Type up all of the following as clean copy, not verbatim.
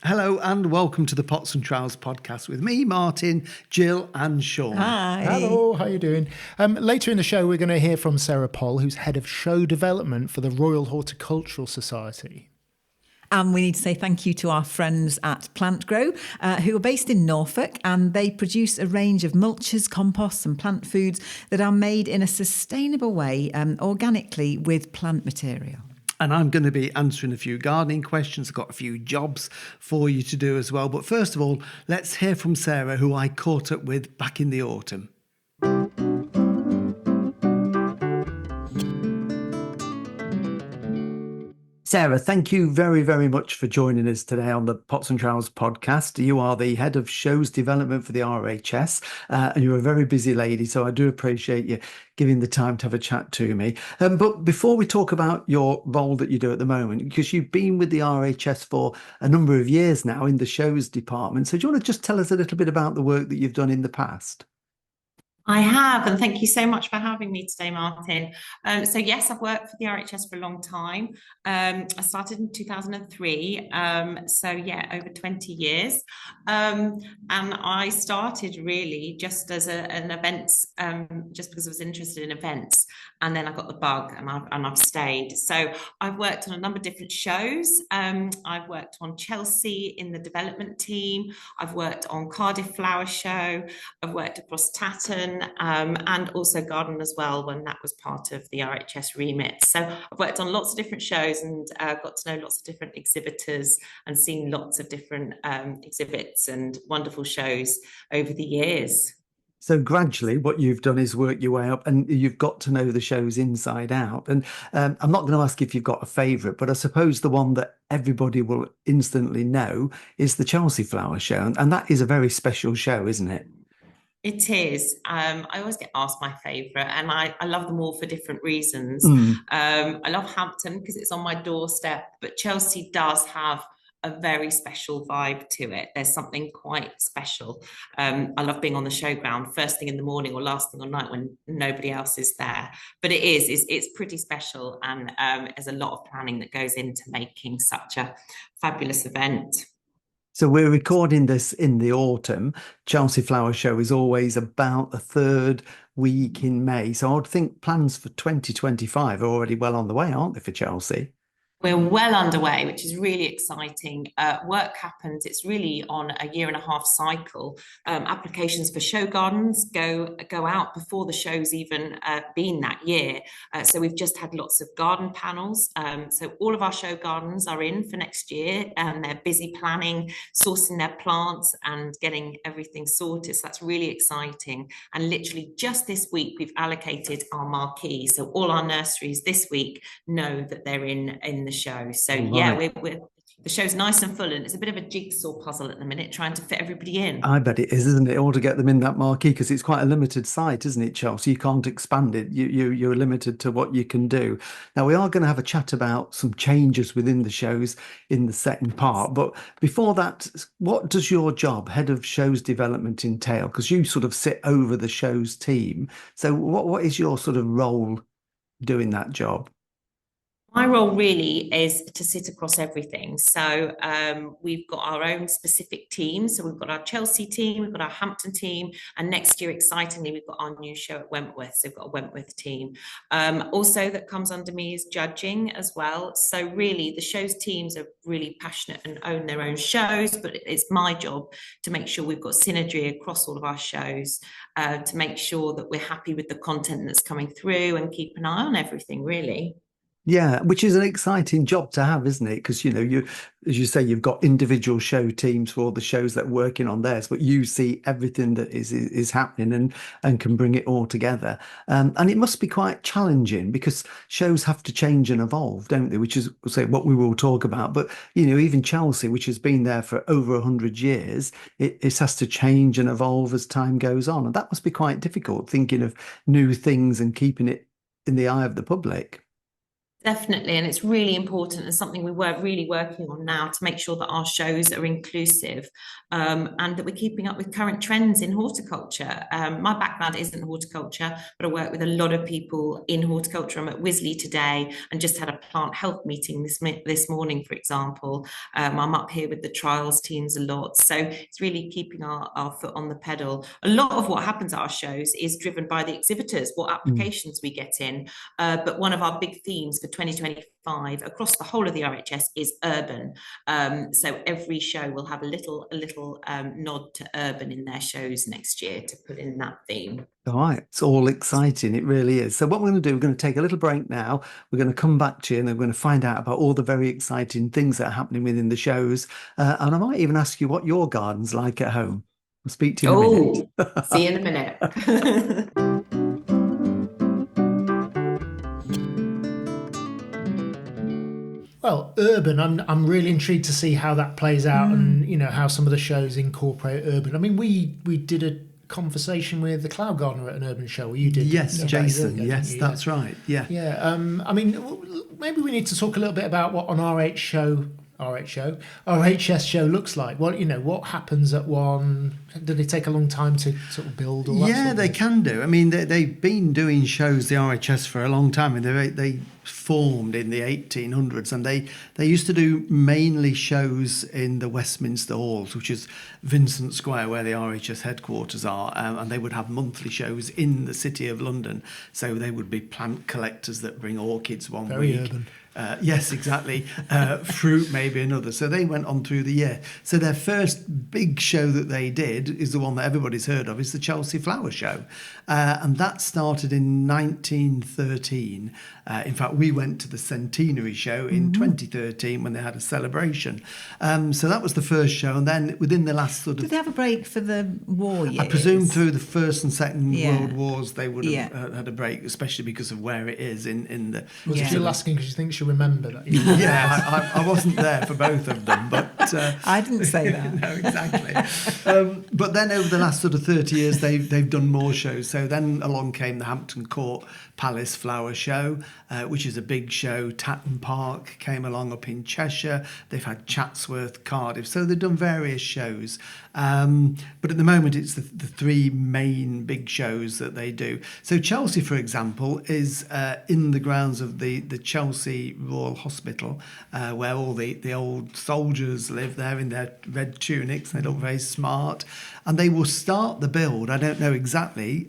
Hello and welcome to the Pots and Trowels podcast with me, Martin, Jill and Sean. Hi. Hello, how are you doing? Later in the show, we're going to hear from Sarah Poll, who's head of show development for the Royal Horticultural Society. And we need to say thank you to our friends at Plant Grow, who are based in Norfolk, and they produce a range of mulches, composts and plant foods that are made in a sustainable way, organically with plant material. And I'm going to be answering a few gardening questions. I've got a few jobs for you to do as well. But first of all, let's hear from Sarah, who I caught up with back in the autumn. Sarah, thank you very, very much for joining us today on the Pots and Trowels podcast. You are the head of shows development for the RHS, and you're a very busy lady, so I do appreciate you giving the time to have a chat to me. But before we talk about your role that you do at the moment, because you've been with the RHS for a number of years now in the shows department, so do you want to just tell us a little bit about the work that you've done in the past? I have, and thank you so much for having me today, Martin. So yes, I've worked for the RHS for a long time. I started in 2003, so yeah, over 20 years. And I started really just as an events, just because I was interested in events. And then I got the bug and I've stayed. So I've worked on a number of different shows. I've worked on Chelsea in the development team. I've worked on Cardiff Flower Show. I've worked across Tatton and also Garden as well when that was part of the RHS remit. So I've worked on lots of different shows and got to know lots of different exhibitors and seen lots of different exhibits and wonderful shows over the years. So gradually what you've done is work your way up and you've got to know the shows inside out. And I'm not going to ask if you've got a favourite, but I suppose the one that everybody will instantly know is the Chelsea Flower Show. And that is a very special show, isn't it? It is. I always get asked my favourite, and I love them all for different reasons. I love Hampton because it's on my doorstep, but Chelsea does have a very special vibe to it. There's something quite special. I love being on the showground first thing in the morning or last thing at night when nobody else is there. But it's pretty special, and there's a lot of planning that goes into making such a fabulous event. So we're recording this in the autumn. Chelsea Flower Show is always about the third week in May. So I would think plans for 2025 are already well on the way, aren't they, for Chelsea? We're well underway, which is really exciting. Work happens, it's really on a 1.5-year cycle. Applications for show gardens go out before the show's even been that year. So we've just had lots of garden panels. So all of our show gardens are in for next year, and they're busy planning, sourcing their plants and getting everything sorted. So that's really exciting. And literally just this week, we've allocated our marquee. So all our nurseries this week know that they're in the show. So yeah, we're the show's nice and full, and it's a bit of a jigsaw puzzle at the minute trying to fit everybody in. I bet it is, isn't it? All to get them in that marquee, because it's quite a limited site, isn't it, Chelsea? You can't expand it. You're limited to what you can do. Now, we are going to have a chat about some changes within the shows in the second part. But before that, what does your job, head of shows development, entail? Because you sort of sit over the shows team. So what is your sort of role doing that job? My role really is to sit across everything. So we've got our own specific teams. So we've got our Chelsea team, we've got our Hampton team, and next year, excitingly, we've got our new show at Wentworth. So we've got a Wentworth team. Also, that comes under me is judging as well. So really, the shows teams are really passionate and own their own shows, but it's my job to make sure we've got synergy across all of our shows, to make sure that we're happy with the content that's coming through and keep an eye on everything, really. Yeah, which is an exciting job to have, isn't it? Because, you know, as you say, you've got individual show teams for all the shows that are working on theirs, but you see everything that is happening and can bring it all together. And it must be quite challenging because shows have to change and evolve, don't they? Which is, say, what we will talk about. But, you know, even Chelsea, which has been there for over 100 years, it has to change and evolve as time goes on. And that must be quite difficult, thinking of new things and keeping it in the eye of the public. Definitely, and it's really important and something we were really working on now to make sure that our shows are inclusive, and that we're keeping up with current trends in horticulture. My background isn't horticulture, but I work with a lot of people in horticulture. I'm at Wisley today and just had a plant health meeting this morning, for example. I'm up here with the trials teams a lot, so it's really keeping our foot on the pedal. A lot of what happens at our shows is driven by the exhibitors, what applications we get in, but one of our big themes for 2025 across the whole of the RHS is urban. So every show will have a little nod to urban in their shows next year to put in that theme. All right, it's all exciting. It really is. So what we're going to do, we're going to take a little break now. We're going to come back to you and then we're going to find out about all the very exciting things that are happening within the shows. And I might even ask you what your garden's like at home. I'll speak to you in a minute. See you in a minute. Well, urban, I'm really intrigued to see how that plays out and, you know, how some of the shows incorporate urban. I mean, we did a conversation with the Cloud Gardener at an urban show, or you did. Yes, Jason. Yes, that's right. Yeah. Yeah. I mean, maybe we need to talk a little bit about what an RHS show looks like. What, you know, what happens at one? Do they take a long time to sort of build? All that Yeah, they can do. I mean, they've been doing shows, the RHS, for a long time. I mean, they formed in the 1800s, and they used to do mainly shows in the Westminster Halls, which is Vincent Square, where the RHS headquarters are, and they would have monthly shows in the City of London. So they would be plant collectors that bring orchids one Very week. urban. Yes, exactly. Fruit maybe another. So they went on through the year. So their first big show that they did is the one that everybody's heard of, is the Chelsea Flower Show. And that started in 1913. In fact, we went to the centenary show in 2013 when they had a celebration. So that was the first show. And then within the last sort of... Did they have a break for the war years? I presume through the First and Second World Wars they would have Yeah. had a break, especially because of where it is in the... Was Yeah. Jill asking because she thinks she'll remember that? Yeah, I wasn't there for both of them, but... I didn't say that. No, exactly. But then over the last sort of 30 years, they've done more shows. So then along came the Hampton Court Palace Flower Show, which is a big show. Tatton Park came along up in Cheshire. They've had Chatsworth, Cardiff. So they've done various shows. But at the moment, it's the three main big shows that they do. So Chelsea, for example, is in the grounds of the Chelsea Royal Hospital, where all the old soldiers live there in their red tunics. They look very smart. And they will start the build, I don't know exactly,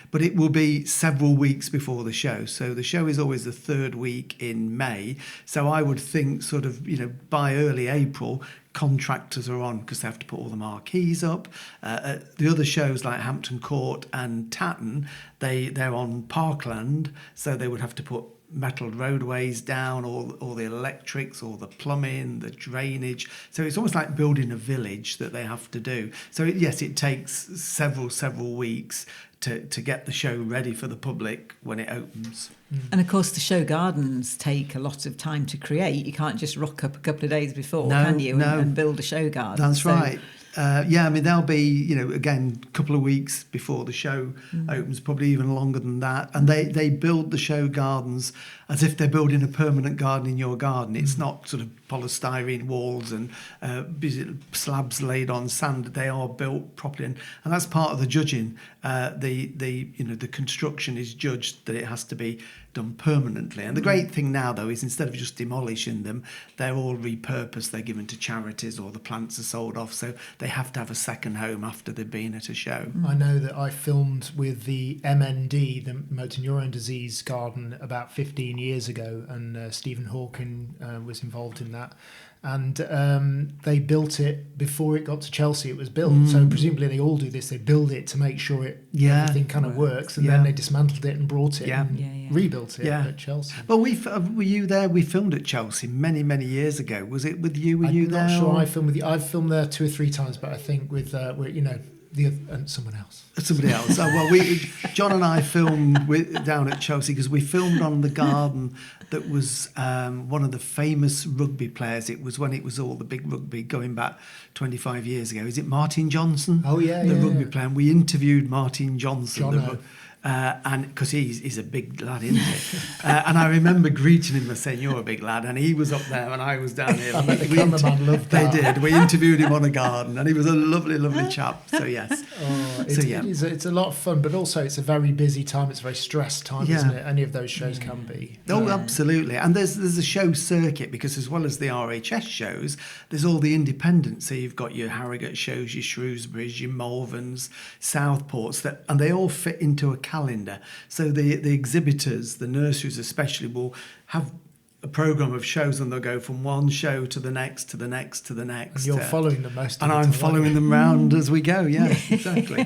but it will be several weeks before the show. So the show is always the third week in May. So I would think sort of, you know, by early April, contractors are on because they have to put all the marquees up. The other shows like Hampton Court and Tatton, they're on parkland, so they would have to put metal roadways down, all the electrics, all the plumbing, the drainage. So it's almost like building a village that they have to do. So yes, it takes several weeks to get the show ready for the public when it opens. And of course, the show gardens take a lot of time to create. You can't just rock up a couple of days before, can you, and build a show garden. That's right. Yeah, I mean, they'll be, you know, again, a couple of weeks before the show opens, probably even longer than that. And they build the show gardens as if they're building a permanent garden in your garden. It's not sort of polystyrene walls and slabs laid on sand. They are built properly. And that's part of the judging. The construction is judged that it has to be done permanently. And the great thing now, though, is instead of just demolishing them, they're all repurposed. They're given to charities or the plants are sold off. So they have to have a second home after they've been at a show. I know that I filmed with the MND, the motor neurone disease garden, about 15 years ago, and Stephen Hawking was involved in that. And they built it before it got to Chelsea. It was built, so presumably they all do this. They build it to make sure everything kind of works, and then they dismantled it and brought it and rebuilt it at Chelsea. Well, were you there? We filmed at Chelsea many years ago. Was it with you? Were you there? I'm not sure. I filmed with you. I've filmed there 2 or 3 times, but I think with someone else. Somebody else. Oh, well, John and I filmed down at Chelsea because we filmed on the garden that was one of the famous rugby players. It was when it was all the big rugby going back 25 years ago. Is it Martin Johnson? Oh, yeah. The rugby player. And we interviewed Martin Johnson. and because he's a big lad, isn't he? And I remember greeting him and saying, "You're a big lad," and he was up there and I was down here. I bet the cameraman loved that. They did. We interviewed him on a garden, and he was a lovely, lovely chap. So yes. It's a lot of fun, but also it's a very busy time. It's a very stressed time, isn't it? Any of those shows can be. Oh, absolutely. And there's a show circuit, because as well as the RHS shows, there's all the independents. So you've got your Harrogate shows, your Shrewsburys, your Malverns, Southports, and they all fit into a calendar. So the exhibitors, the nurseries especially, will have a program of shows, and they'll go from one show to the next to the next to the next. And you're following them most of and the I'm time, following them round as we go. Yeah, exactly.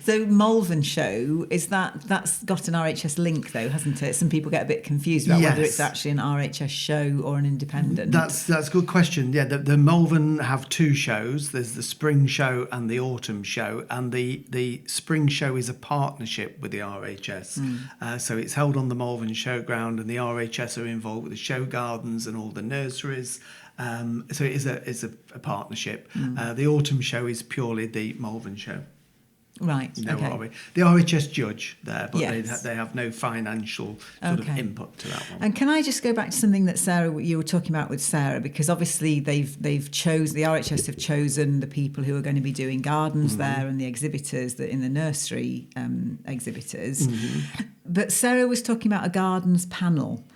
So Malvern show, that's got an RHS link though, hasn't it? Some people get a bit confused about whether it's actually an RHS show or an independent. That's a good question. Yeah, the Malvern have two shows. There's the spring show and the autumn show, and the spring show is a partnership with the RHS. So it's held on the Malvern Showground, and the RHS are involved with the show gardens and all the nurseries. So it is a partnership. The autumn show is purely the Malvern show. Right. No, okay. The RHS judge there, but Yes. they have no financial sort of input to that one. And can I just go back to something that Sarah, you were talking about with Sarah, because obviously the RHS have chosen the people who are going to be doing gardens there, and the exhibitors that in the nursery exhibitors. But Sarah was talking about a gardens panel.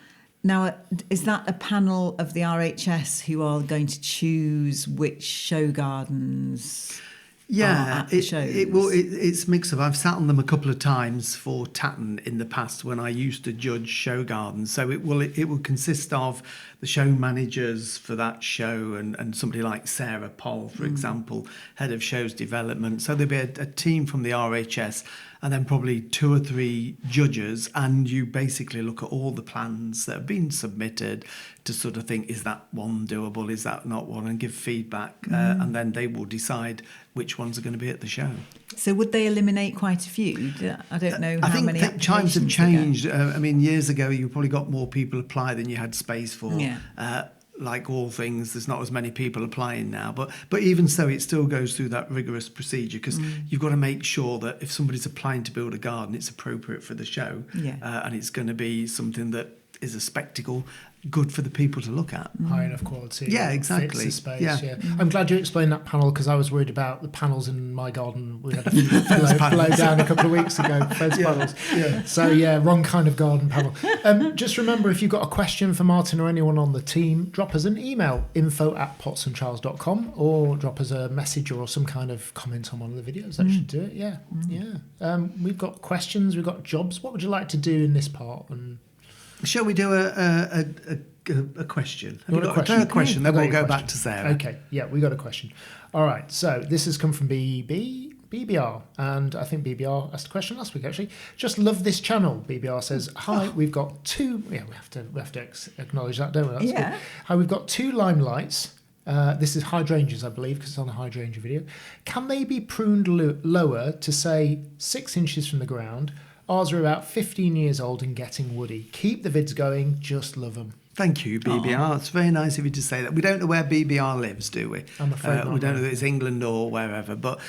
Now, is that a panel of the RHS who are going to choose which show gardens? Yeah, shows? It's mixed up. I've sat on them a couple of times for Tatton in the past when I used to judge show gardens. So it will consist of the show managers for that show and somebody like Sarah Poll, for example, head of shows development. So there'll be a team from the RHS, and then probably 2 or 3 judges, and you basically look at all the plans that have been submitted to sort of think, is that one doable, is that not one, and give feedback, and then they will decide which ones are going to be at the show. So would they eliminate quite a few? I don't know how many I think times have applications changed. I mean, years ago, you probably got more people apply than you had space for. Yeah. Like all things, there's not as many people applying now. But even so, it still goes through that rigorous procedure, because you've got to make sure that if somebody's applying to build a garden, it's appropriate for the show. Yeah. And it's going to be something that is a spectacle, good for the people to look at. High enough quality. Yeah, exactly. Fits the space, Yeah. I'm glad you explained that panel, because I was worried about the panels in my garden. We had a few blow down a couple of weeks ago, fence panels. Yeah. So, wrong kind of garden panel. Just remember, if you've got a question for Martin or anyone on the team, drop us an email, info@potsandtrowels.com, or drop us a message or some kind of comment on one of the videos. That should do it, yeah. We've got questions, we've got jobs. What would you like to do in this part? And Shall we do a question? You want a question? A question, then I've got we'll your go back question. to Sarah. Okay, yeah, we got a question. All right, so this has come from BBR, and I think BBR asked a question last week, actually. Just love this channel, BBR says. Hi, we've got 2... Yeah, we have to acknowledge that, don't we? That's Yeah. good. Hi, we've got 2 limelights. This is hydrangeas, I believe, because it's on a hydrangea video. Can they be pruned lower to, say, 6 inches from the ground? Ours are about 15 years old and getting woody. Keep the vids going, just love them. Thank you, BBR. It's very nice of you to say that. We don't know where BBR lives, do we? I'm afraid not. We don't know if it's England or wherever. But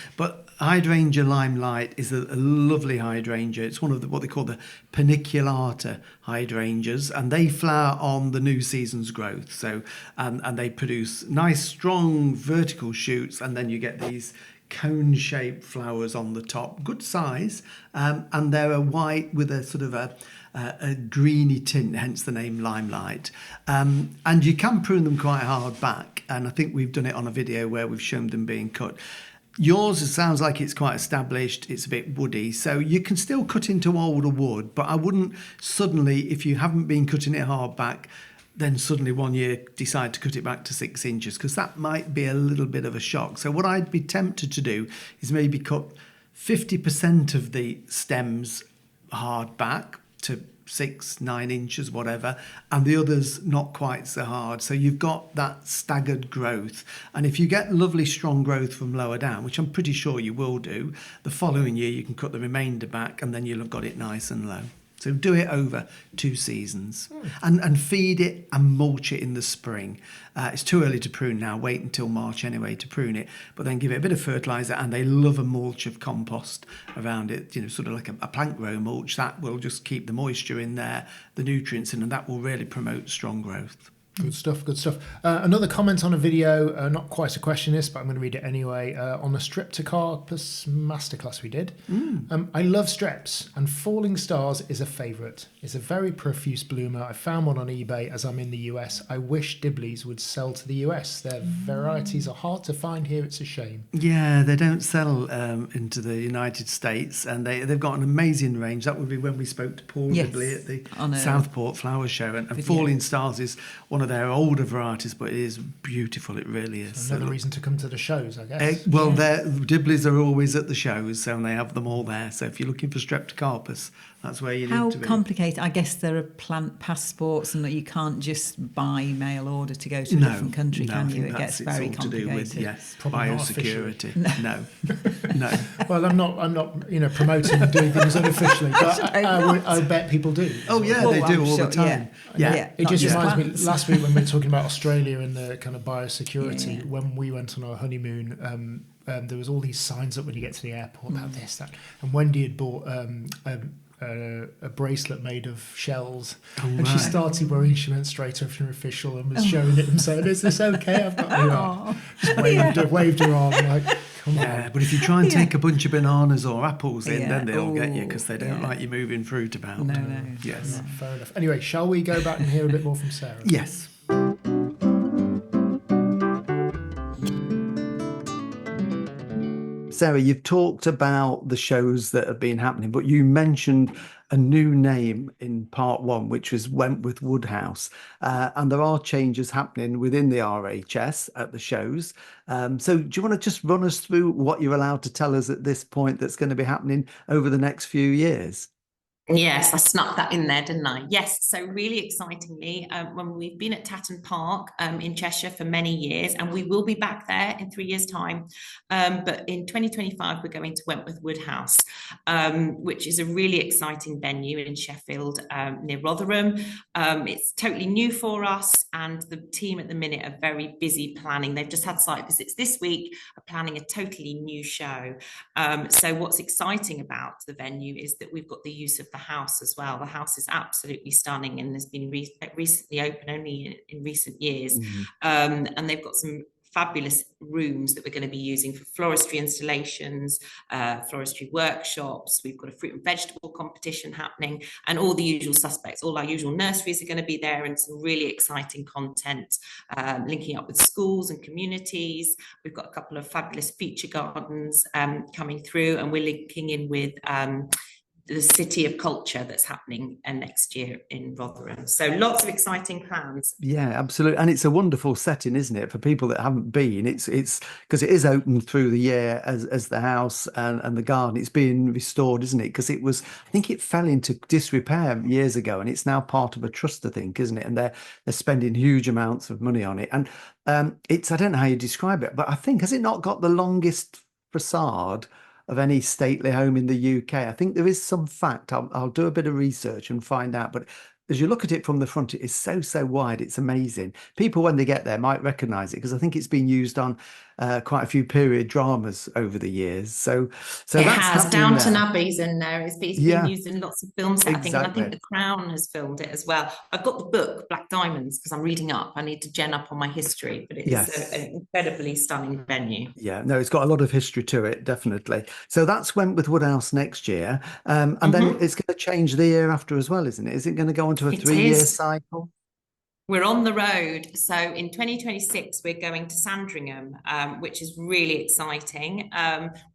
hydrangea limelight is a lovely hydrangea. It's one of what they call the paniculata hydrangeas, and they flower on the new season's growth. So and they produce nice, strong vertical shoots, and then you get these cone-shaped flowers on the top, good size, and they're a white with a sort of a greeny tint, hence the name limelight. And you can prune them quite hard back, and I think we've done it on a video where we've shown them being cut. Yours, it sounds like it's quite established, it's a bit woody, so you can still cut into older wood, but I wouldn't suddenly, if you haven't been cutting it hard back, then suddenly one year decide to cut it back to 6 inches, because that might be a little bit of a shock. So what I'd be tempted to do is maybe cut 50% of the stems hard back to 6-9 inches, whatever, and the others not quite so hard. So you've got that staggered growth. And if you get lovely strong growth from lower down, which I'm pretty sure you will do, the following year you can cut the remainder back, and then you'll have got it nice and low. So do it over 2 seasons and feed it and mulch it in the spring. It's too early to prune now. Wait until March anyway to prune it, but then give it a bit of fertiliser, and they love a mulch of compost around it, sort of like a plant grow mulch. That will just keep the moisture in there, the nutrients in, and that will really promote strong growth. Good stuff, good stuff. Another comment on a video, not quite a question this, but I'm going to read it anyway, on a Streptocarpus masterclass we did. I love streps, and falling stars is a favourite. It's a very profuse bloomer. I found one on eBay as I'm in the US. I wish Dibleys would sell to the US. Their varieties are hard to find here. It's a shame. Yeah, they don't sell into the United States, and they've got an amazing range. That would be when we spoke to Paul Dibley at the Southport Flower Show, and Falling Stars is one of their older varieties, but it is beautiful. It really is. So another reason to come to the shows, I guess. Dibleys are always at the shows, so they have them all there. So if you're looking for Streptocarpus, that's where you need to be. How complicated? I guess there are plant passports, and that you can't just buy mail order to go to a different country, can you? It gets very complicated. To do with, biosecurity. No. Well, I'm not, promoting and doing things unofficially, but I bet people do. Oh yeah, they do all the time. Yeah. It just reminds me. Last week when we were talking about Australia and the kind of biosecurity, when we went on our honeymoon. There was all these signs up when you get to the airport about this, that, and Wendy had bought a bracelet made of shells, and she started wearing. She went straight up to an official and was showing it and saying, "Is this okay?" I've got just waved her arm like, "Come on." But if you try and take a bunch of bananas or apples in, then they'll get you, because they don't like you moving fruit about. No. Yes. Fair enough. Anyway, shall we go back and hear a bit more from Sarah? Yes. Sarah, you've talked about the shows that have been happening, but you mentioned a new name in part 1, which was Wentworth Woodhouse. And there are changes happening within the RHS at the shows. So do you want to just run us through what you're allowed to tell us at this point that's going to be happening over the next few years? Yes, I snuck that in there, didn't I? Yes, so really excitingly, when we've been at Tatton Park in Cheshire for many years, and we will be back there in 3 years' time. But in 2025, we're going to Wentworth Woodhouse, which is a really exciting venue in Sheffield, near Rotherham. It's totally new for us, and the team at the minute are very busy planning. They've just had site visits this week, are planning a totally new show. So what's exciting about the venue is that we've got the use of the house as well. The house is absolutely stunning and has been recently opened only in recent years. And they've got some fabulous rooms that we're going to be using for floristry installations, floristry workshops. We've got a fruit and vegetable competition happening, and all the usual suspects. All our usual nurseries are going to be there, and some really exciting content linking up with schools and communities. We've got a couple of fabulous feature gardens coming through, and we're linking in with the City of Culture that's happening next year in Rotherham. So lots of exciting plans. Yeah, absolutely. And it's a wonderful setting, isn't it? For people that haven't been, it's because it is open through the year as the house and the garden. It's being restored, isn't it? Because I think it fell into disrepair years ago, and it's now part of a trust, I think, isn't it? And they're spending huge amounts of money on it. And I don't know how you describe it, but I think, has it not got the longest facade of any stately home in the UK? I think there is some fact. I'll do a bit of research and find out. But as you look at it from the front, it is so wide. It's amazing. People, when they get there, might recognise it, because I think it's been used on quite a few period dramas over the years. So it that's has. Downton Abbey's in there. It's been used in lots of film settings. Exactly. And I think The Crown has filmed it as well. I've got the book Black Diamonds because I'm reading up. I need to gen up on my history, but it's an incredibly stunning venue. Yeah, no, it's got a lot of history to it, definitely. So that's Wentworth Woodhouse next year, and then it's going to change the year after as well, isn't it? Is it going to go into a 3-year cycle? We're on the road. So in 2026, we're going to Sandringham, which is really exciting.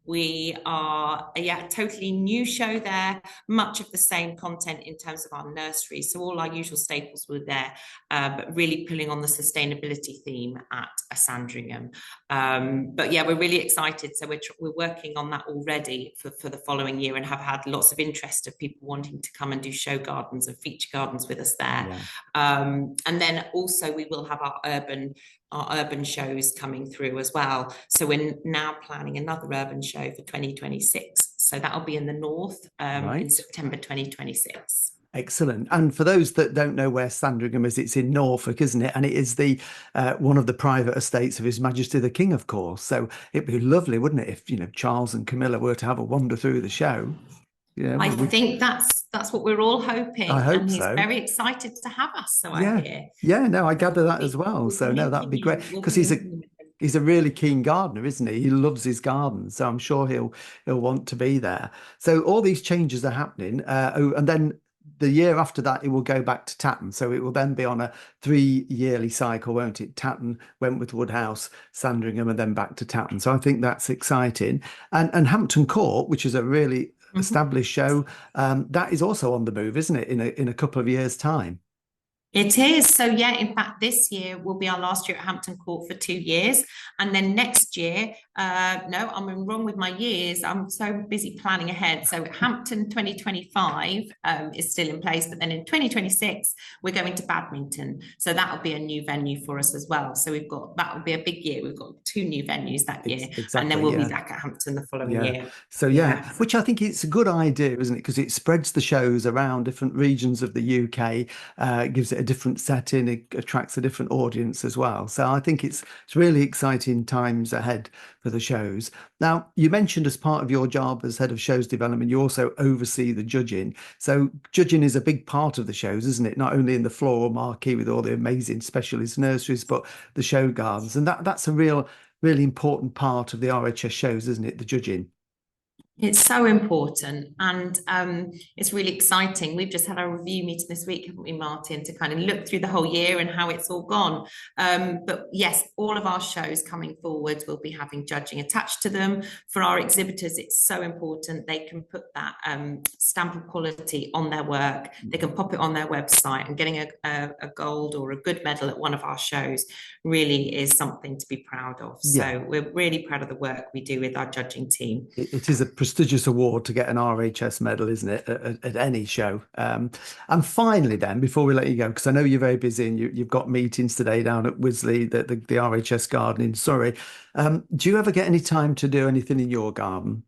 We are a totally new show there, much of the same content in terms of our nursery. So all our usual staples were there, but really pulling on the sustainability theme at Sandringham. But yeah, we're really excited. So we're working on that already for the following year, and have had lots of interest of people wanting to come and do show gardens and feature gardens with us there. Yeah. And then also we will have our urban shows coming through as well. So we're now planning another urban show for 2026. So that'll be in the north in September 2026. Excellent. And for those that don't know where Sandringham is, it's in Norfolk, isn't it? And it is the one of the private estates of His Majesty the King, of course. So it'd be lovely, wouldn't it, if, you know, Charles and Camilla were to have a wander through the show. Yeah, I think that's what we're all hoping. I hope and he's so. very excited to have us. So Yeah. I hear. Yeah, no, I gather that as well. So no, that'd be great, because he's a really keen gardener, isn't he? He loves his garden, so I'm sure he'll want to be there. So all these changes are happening, and then the year after that, it will go back to Tatton. So it will then be on a 3-yearly cycle, won't it? Tatton, Wentworth Woodhouse, Sandringham, and then back to Tatton. So I think that's exciting. And Hampton Court, which is a really established show, that is also on the move, isn't it? In a couple of years' time. It is. So, yeah, in fact, this year will be our last year at Hampton Court for 2 years. And then next year, no, I'm wrong with my years. I'm so busy planning ahead. So Hampton 2025 is still in place. But then in 2026, we're going to Badminton. So that'll be a new venue for us as well. So that will be a big year. We've got 2 new venues that year. Exactly, and then we'll be back at Hampton the following year. So, which I think it's a good idea, isn't it? Because it spreads the shows around different regions of the UK, gives it a different setting, it attracts a different audience as well. So I think it's really exciting times ahead for the shows. Now, you mentioned as part of your job as head of shows development, you also oversee the judging. So judging is a big part of the shows, isn't it? Not only in the floral marquee with all the amazing specialist nurseries, but the show gardens. And that's a really important part of the RHS shows, isn't it? The judging. It's so important, and it's really exciting. We've just had our review meeting this week, haven't we, Martin, to kind of look through the whole year and how it's all gone. But yes, all of our shows coming forward will be having judging attached to them. For our exhibitors, it's so important. They can put that stamp of quality on their work. They can pop it on their website, and getting a gold or a good medal at one of our shows really is something to be proud of. So we're really proud of the work we do with our judging team. It is a prestigious award to get an RHS medal, isn't it, at any show? And finally, then, before we let you go, because I know you're very busy and you've got meetings today down at Wisley, the RHS garden in Surrey. Do you ever get any time to do anything in your garden?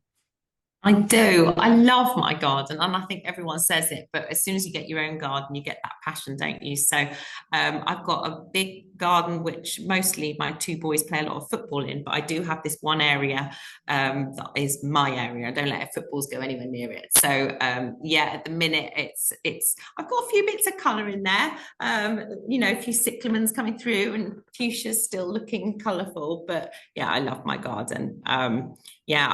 I do. I love my garden, and I think everyone says it, but as soon as you get your own garden, you get that passion, don't you? So I've got a big garden, which mostly my 2 boys play a lot of football in, but I do have this one area that is my area. I don't let footballs go anywhere near it. So at the minute, it's I've got a few bits of colour in there. A few cyclamens coming through and fuchsias still looking colourful, but yeah, I love my garden. I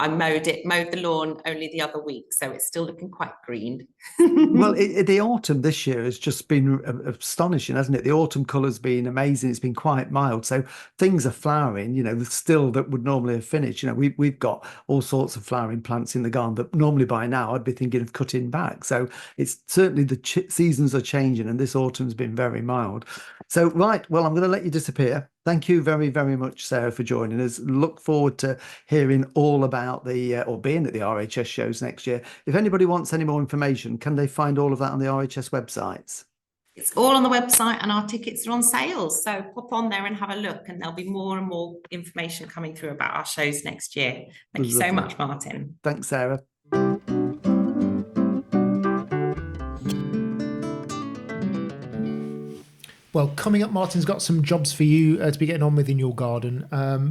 mowed the lawn only the other week, so it's still looking quite green. Well, the autumn this year has just been astonishing, hasn't it? The autumn colour's been amazing. It's been quite mild, so things are flowering. Still that would normally have finished. We've got all sorts of flowering plants in the garden that normally by now I'd be thinking of cutting back. So it's certainly the seasons are changing, and this autumn's been very mild. So right, well, I'm going to let you disappear. Thank you very, very much, Sarah, for joining us. Look forward to hearing all about or being at the RHS shows next year. If anybody wants any more information, can they find all of that on the RHS websites? It's all on the website, and our tickets are on sale. So pop on there and have a look, and there'll be more and more information coming through about our shows next year. Thank you so much, Martin. Thanks, Sarah. Well, coming up, Martin's got some jobs for you to be getting on with in your garden.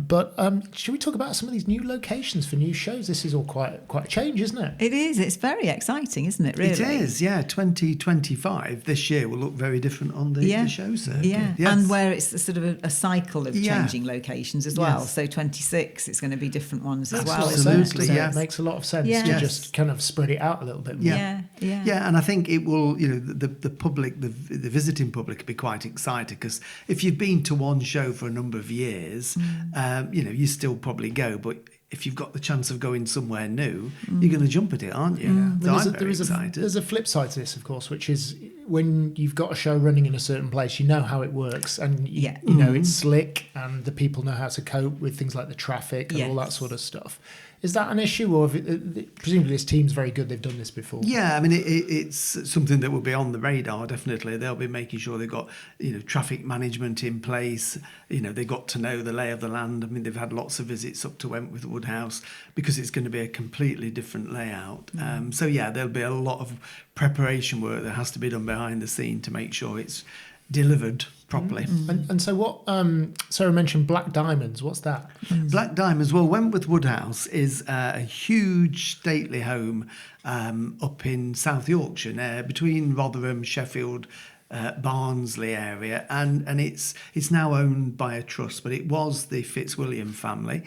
But should we talk about some of these new locations for new shows? This is all quite a change, isn't it? It is. It's very exciting, isn't it, really? It is, yeah. 2025, this year, will look very different on the show circuit. Yeah, yes. And where it's a sort of a cycle of changing locations as well. Yes. So 26, it's going to be different ones as well. Absolutely, yeah. It makes a lot of sense to just kind of spread it out a little bit more. Yeah, and I think it will, the public, the visiting public will be quite excited, because if you've been to one show for a number of years, you still probably go, but if you've got the chance of going somewhere new, you're going to jump at it, aren't you? Yeah. So I'm very excited. There's a flip side to this, of course, which is when you've got a show running in a certain place, you know how it works, and you know it's slick, and the people know how to cope with things like the traffic and all that sort of stuff. Is that an issue, or presumably this team's very good? They've done this before. Yeah, I mean it's something that will be on the radar. Definitely, they'll be making sure they've got traffic management in place. They got to know the lay of the land. I mean, they've had lots of visits up to Wentworth Woodhouse because it's going to be a completely different layout. So yeah, there'll be a lot of preparation work that has to be done behind the scene to make sure it's delivered properly. And so what Sarah mentioned, black diamonds, what's that? Black diamonds, well, Wentworth Woodhouse is a huge stately home up in South Yorkshire, between Rotherham, Sheffield, Barnsley area, and it's now owned by a trust, but it was the Fitzwilliam family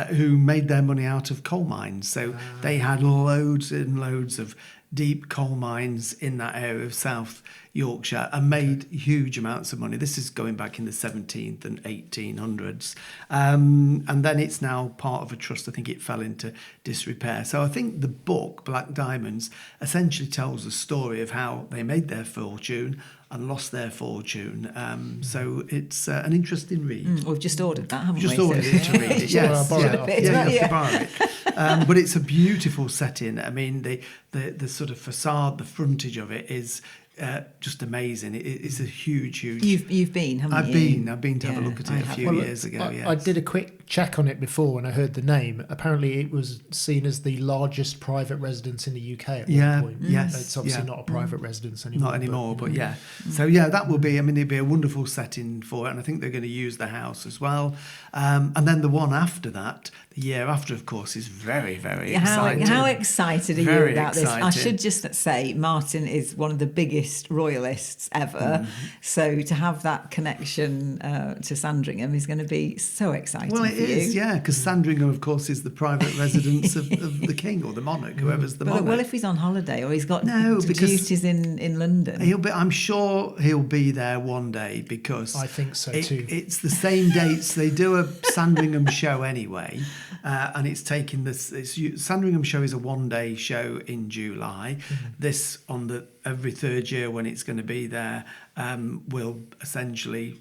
who made their money out of coal mines. So they had loads and loads of deep coal mines in that area of South Yorkshire and made huge amounts of money. This is going back in the 17th and 1800s. And then it's now part of a trust. I think it fell into disrepair. So I think the book, Black Diamonds, essentially tells the story of how they made their fortune and lost their fortune. So it's an interesting read. We've just ordered that, haven't we? Just ordered it to read it, yes. Well, You have to borrow it. But it's a beautiful setting. I mean, the sort of facade, the frontage of it is just amazing. It's a huge. You've been, haven't you? I've been to have a look at it a few years ago. Yes. I did a quick check on it before when I heard the name. Apparently, it was seen as the largest private residence in the UK at one point. Yes, It's obviously not a private residence anymore. Not anymore, but yeah. So yeah, that will be. I mean, it'd be a wonderful setting for it, and I think they're going to use the house as well. And then the one after that, the year after, of course, is very, very exciting. How excited are Very you about this? I excited. should just say, Martin is one of the biggest royalists ever. So to have that connection to Sandringham is going to be so exciting. Well, it for is, you. yeah, because Sandringham, of course, is the private residence of the king or the monarch, whoever's the monarch. Well, if he's on holiday or he's got because duties in London. I'm sure he'll be there one day because I think so too. It's the same dates. They do a Sandringham show anyway, and it's taking this. Sandringham show is a one-day show in July. This on every third year when it's going to be there will essentially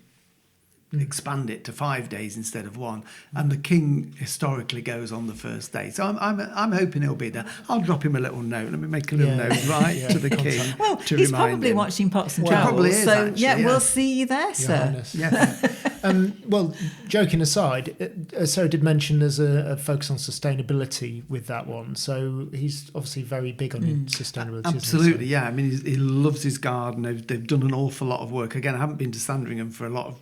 expand it to 5 days instead of one, and the king historically goes on the first day. So I'm hoping he'll be there. I'll drop him a little note. Let me make a little note to the king. Well, to he's remind probably him. watching Pots and Well, Trowels. probably is, so actually, we'll see you there, sir. Yeah. Well, joking aside, Sarah did mention there's a focus on sustainability with that one. So he's obviously very big on sustainability. Absolutely, yeah. I mean, he loves his garden. They've done an awful lot of work. Again, I haven't been to Sandringham for a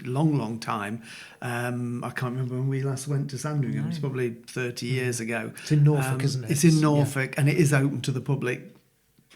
long time. I can't remember when we last went to Sandringham. It's probably 30 years ago. It's in Norfolk, isn't it? It's in Norfolk, and it is open to the public,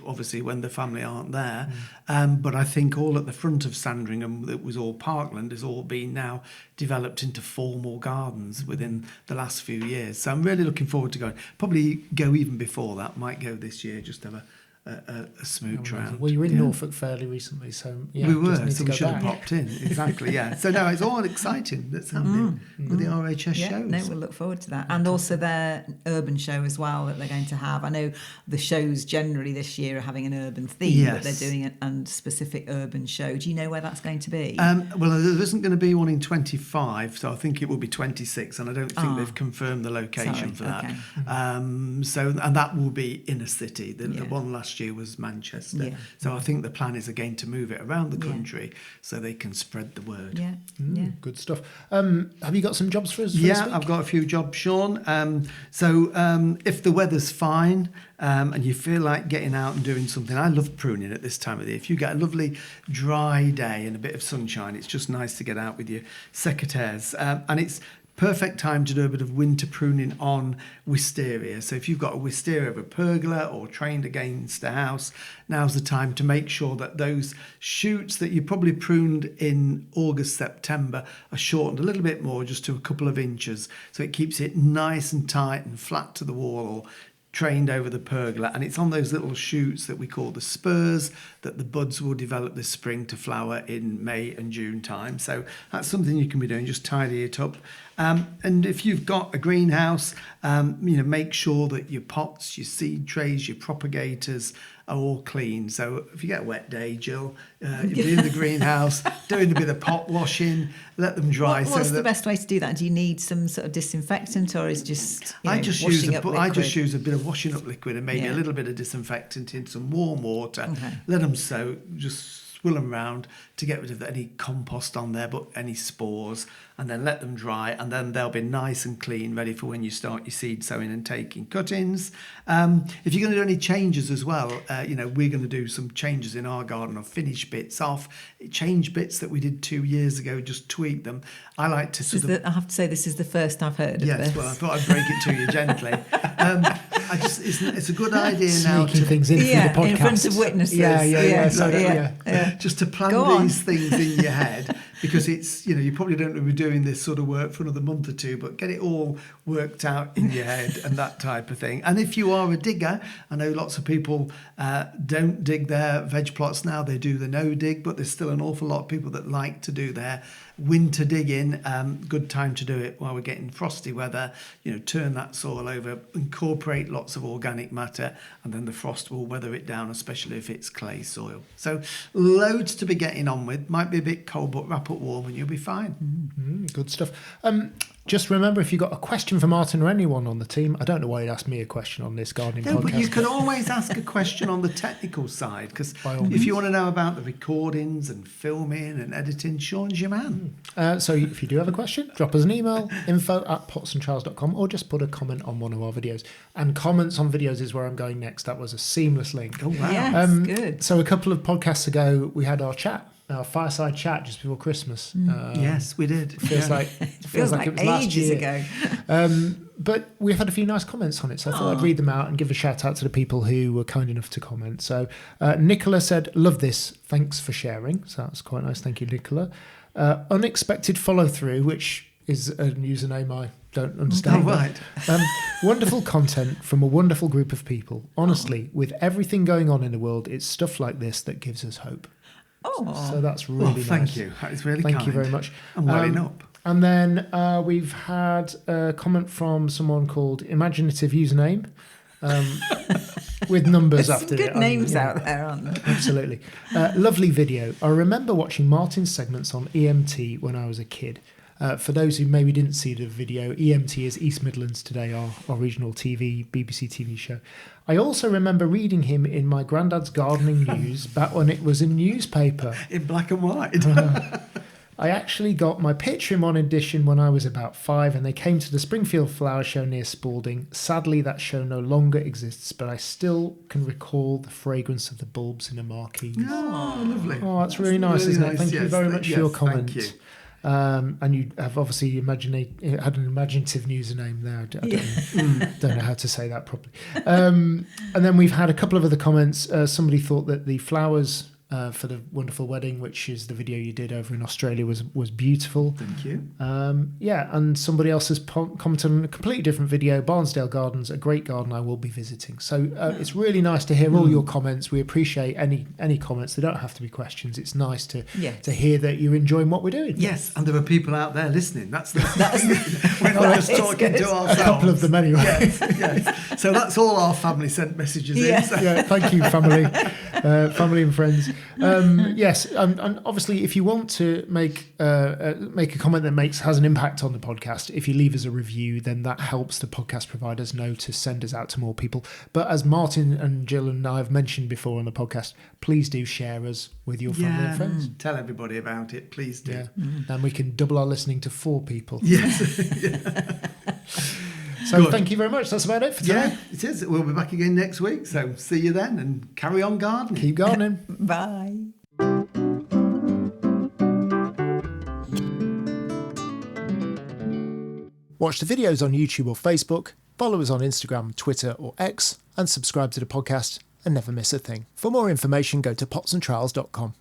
obviously, when the family aren't there. But I think all at the front of Sandringham, that was all parkland, has all been now developed into formal gardens within the last few years. So I'm really looking forward to going. Probably go even before that. Might go this year, just have a smooch round. Well, you were in Norfolk fairly recently, so yeah, we were, just so need we to should go have back. popped in. Exactly, yeah. So no, it's all exciting that's happening with the RHS Yeah, shows. no, we'll look forward to that. And also their urban show as well that they're going to have. I know the shows generally this year are having an urban theme, but they're doing a specific urban show. Do you know where that's going to be? Well, there isn't going to be one in 25, so I think it will be 26, and I don't think they've confirmed the location for that. Okay. And that will be inner city. The one last year was Manchester. So I think the plan is again to move it around the country so they can spread the word. Good stuff. Have you got some jobs for us for this week? I've got a few jobs, Sean. So if the weather's fine and you feel like getting out and doing something, I love pruning at this time of the year. If you get a lovely dry day and a bit of sunshine, it's just nice to get out with your secateurs. And it's perfect time to do a bit of winter pruning on wisteria. So if you've got a wisteria of a pergola or trained against a house, now's the time to make sure that those shoots that you probably pruned in August, September are shortened a little bit more, just to a couple of inches. So it keeps it nice and tight and flat to the wall, or trained over the pergola, and it's on those little shoots that we call the spurs that the buds will develop this spring to flower in May and June time. So that's something you can be doing, just tidy it up. And if you've got a greenhouse, make sure that your pots, your seed trays, your propagators are all clean. So if you get a wet day, Jill, you'll be in the greenhouse doing a bit of pot washing, let them dry. What's the best way to do that? Do you need some sort of disinfectant, or is just I just washing up liquid? I just use a bit of washing up liquid and maybe a little bit of disinfectant in some warm water. Okay. Let them soak, just swill them around to get rid of any compost on there, but any spores, and then let them dry, and then they'll be nice and clean, ready for when you start your seed sowing and taking cuttings. If you're going to do any changes as well, we're going to do some changes in our garden, or finish bits off, change bits that we did 2 years ago, just tweak them. I like to I have to say, this is the first I've heard of this. Yes, well, I thought I'd break it to you gently. It's a good idea now Sneaking things in for the podcast. In front of witnesses. Yeah. Just to plan these things in your head, because it's, you probably don't be doing this sort of work for another month or two, but get it all worked out in your head and that type of thing. And if you are a digger, I know lots of people don't dig their veg plots now, they do the no dig, but there's still an awful lot of people that like to do their winter digging. Good time to do it while we're getting frosty weather. Turn that soil over, incorporate lots of organic matter, and then the frost will weather it down, especially if it's clay soil. So loads to be getting on with. Might be a bit cold, but wrap up warm and you'll be fine. Good stuff. Just remember, if you've got a question for Martin or anyone on the team, I don't know why you'd ask me a question on this gardening podcast. But you can always ask a question on the technical side, because if you want to know about the recordings and filming and editing, Sean's your man. So if you do have a question, drop us an email, info@potsandtrowels.com, or just put a comment on one of our videos. And comments on videos is where I'm going next. That was a seamless link. Oh, wow. Yes, good. So a couple of podcasts ago, we had our fireside chat just before Christmas. Yes, we did. Feels like it was last ages year. ago. But we've had a few nice comments on it, so I thought I'd read them out and give a shout out to the people who were kind enough to comment. So Nicola said, "Love this. Thanks for sharing." So that's quite nice. Thank you, Nicola. Unexpected follow through, which is a username I don't understand. Oh, right. Wonderful content from a wonderful group of people. Honestly, with everything going on in the world, it's stuff like this that gives us hope. Oh, So that's really nice. Thank you. That is really kind. Thank you very much. I'm welling up. And then we've had a comment from someone called Imaginative Username, with numbers there's after some it. good names out there, aren't there? Absolutely. Lovely video. I remember watching Martin's segments on EMT when I was a kid. For those who maybe didn't see the video, EMT is East Midlands Today, our regional BBC TV show. I also remember reading him in my granddad's gardening news back when it was a newspaper. In black and white. I actually got my picture in one edition when I was about 5, and they came to the Springfield Flower Show near Spalding. Sadly, that show no longer exists, but I still can recall the fragrance of the bulbs in the marquees. Oh, lovely. Oh, that's really nice, isn't it? Thank you very much for your comment. Thank you. And you have obviously had an imaginative username there. I don't know how to say that properly. And then we've had a couple of other comments. Somebody thought that the flowers for the wonderful wedding, which is the video you did over in Australia, was beautiful. Thank you. And somebody else has commented on a completely different video, Barnsdale Gardens, a great garden I will be visiting. So it's really nice to hear all your comments. We appreciate any comments. They don't have to be questions. It's nice to hear that you're enjoying what we're doing. Yes, and there are people out there listening. We're not just talking to ourselves. A couple of them anyway. Yes. So that's all our family sent messages in. So. Yeah, thank you, family. Family and friends. Yes, and obviously, if you want to make a comment that has an impact on the podcast, if you leave us a review, then that helps the podcast providers know to send us out to more people. But as Martin and Jill and I have mentioned before on the podcast, please do share us with your family and friends. Tell everybody about it, please do. Yeah. And we can double our listening to 4 people. Yes. So thank you very much. That's about it for today. Yeah, it is. We'll be back again next week. So see you then and carry on gardening. Keep gardening. Bye. Watch the videos on YouTube or Facebook, follow us on Instagram, Twitter or X, and subscribe to the podcast and never miss a thing. For more information, go to potsandtrowels.com.